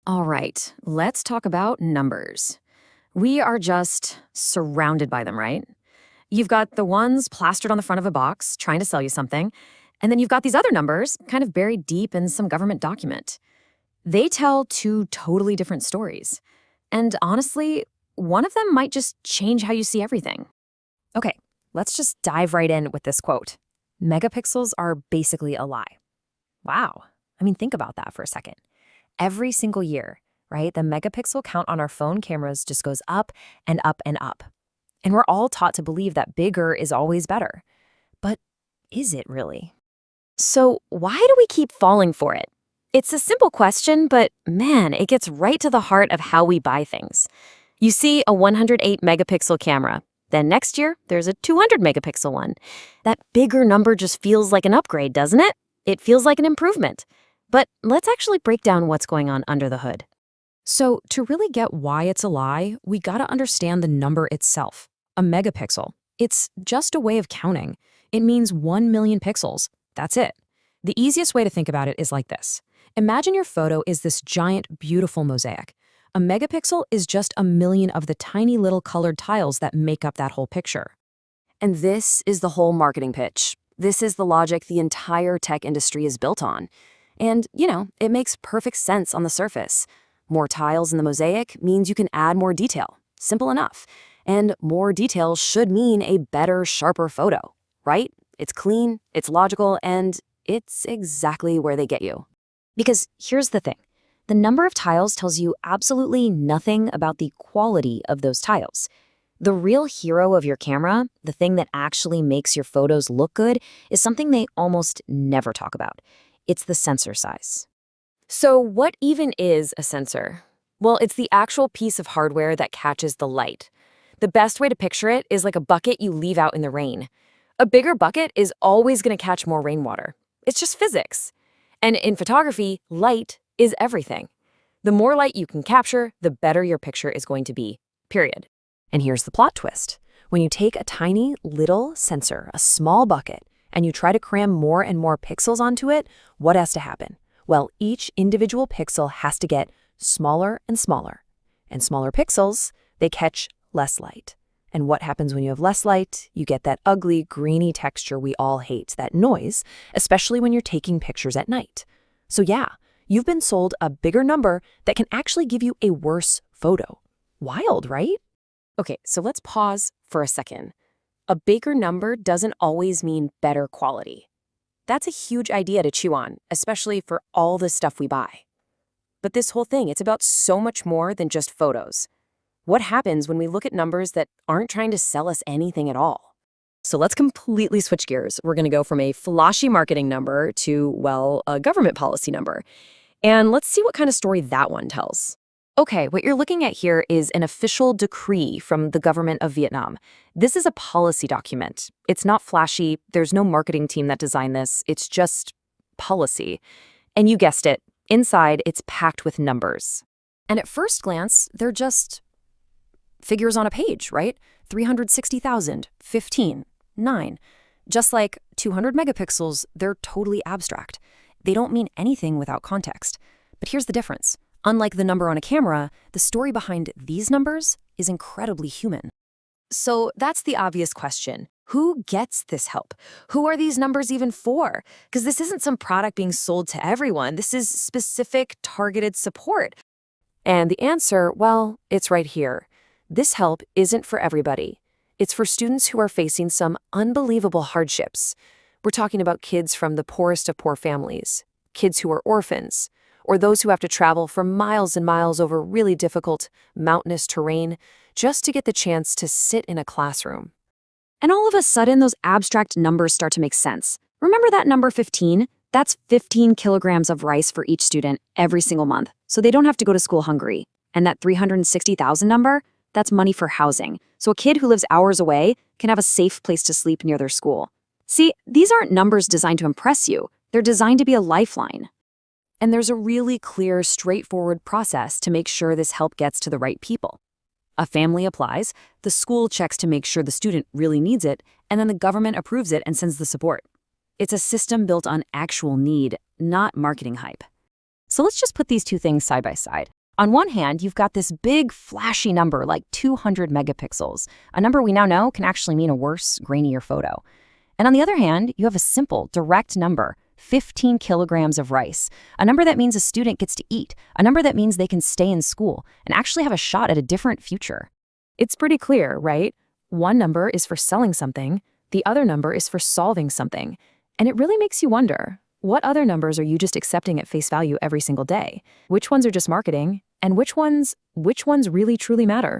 All right, let's talk about numbers. We are just surrounded by them, right? You've got the ones plastered on the front of a box trying to sell you something, and then you've got these other numbers kind of buried deep in some government document. They tell two totally different stories. And honestly, one of them might just change how you see everything. Okay, let's just dive right in with this quote. Megapixels are basically a lie. Wow. I mean, think about that for a second. Every single year, right, the megapixel count on our phone cameras just goes up and up and up. And we're all taught to believe that bigger is always better. But is it really? So, why do we keep falling for it? It's a simple question, but man, it gets right to the heart of how we buy things. You see a 108 megapixel camera. Then next year, there's a 200 megapixel one. That bigger number just feels like an upgrade, doesn't it? It feels like an improvement. But let's actually break down what's going on under the hood. So, to really get why it's a lie, we gotta understand the number itself. A megapixel. It's just a way of counting. It means 1 million pixels. That's it. The easiest way to think about it is like this. Imagine your photo is this giant, beautiful mosaic. A megapixel is just a million of the tiny little colored tiles that make up that whole picture. And this is the whole marketing pitch. This is the logic the entire tech industry is built on. And, it makes perfect sense on the surface. More tiles in the mosaic means you can add more detail. Simple enough. And more detail should mean a better, sharper photo, right? It's clean, it's logical, and it's exactly where they get you. Because here's the thing. The number of tiles tells you absolutely nothing about the quality of those tiles. The real hero of your camera, the thing that actually makes your photos look good, is something they almost never talk about. It's the sensor size. So what even is a sensor? Well, it's the actual piece of hardware that catches the light. The best way to picture it is like a bucket you leave out in the rain. A bigger bucket is always going to catch more rainwater. It's just physics. And in photography, light is everything. The more light you can capture, the better your picture is going to be, period. And here's the plot twist. When you take a tiny little sensor, a small bucket, and you try to cram more and more pixels onto it, what has to happen? Well, each individual pixel has to get smaller and smaller. And smaller pixels, they catch less light. And what happens when you have less light? You get that ugly, greeny texture we all hate, that noise, especially when you're taking pictures at night. So yeah, you've been sold a bigger number that can actually give you a worse photo. Wild, right? Okay, so let's pause for a second. A bigger number doesn't always mean better quality. That's a huge idea to chew on, especially for all the stuff we buy. But this whole thing, it's about so much more than just photos. What happens when we look at numbers that aren't trying to sell us anything at all? So let's completely switch gears. We're going to go from a flashy marketing number to, well, a government policy number. And let's see what kind of story that one tells. Okay, what you're looking at here is an official decree from the government of Vietnam. This is a policy document. It's not flashy. There's no marketing team that designed this. It's just policy. And you guessed it. Inside, it's packed with numbers. And at first glance, they're just figures on a page, right? 360,000, 15, 9. Just like 200 megapixels, they're totally abstract. They don't mean anything without context. But here's the difference. Unlike the number on a camera, the story behind these numbers is incredibly human. So that's the obvious question. Who gets this help? Who are these numbers even for? Because this isn't some product being sold to everyone. This is specific, targeted support. And the answer, well, it's right here. This help isn't for everybody. It's for students who are facing some unbelievable hardships. We're talking about kids from the poorest of poor families, kids who are orphans, or those who have to travel for miles and miles over really difficult, mountainous terrain just to get the chance to sit in a classroom. And all of a sudden, those abstract numbers start to make sense. Remember that number 15? That's 15 kilograms of rice for each student every single month, so they don't have to go to school hungry. And that 360,000 number? That's money for housing, so a kid who lives hours away can have a safe place to sleep near their school. See, these aren't numbers designed to impress you. They're designed to be a lifeline. And there's a really clear, straightforward process to make sure this help gets to the right people. A family applies, the school checks to make sure the student really needs it, and then the government approves it and sends the support. It's a system built on actual need, not marketing hype. So let's just put these two things side by side. On one hand, you've got this big, flashy number like 200 megapixels, a number we now know can actually mean a worse, grainier photo. And on the other hand, you have a simple, direct number, 15 kilograms of rice, a number that means a student gets to eat, a number that means they can stay in school and actually have a shot at a different future. It's pretty clear, right? One number is for selling something, the other number is for solving something. And it really makes you wonder, what other numbers are you just accepting at face value every single day? Which ones are just marketing? And which ones really truly matter?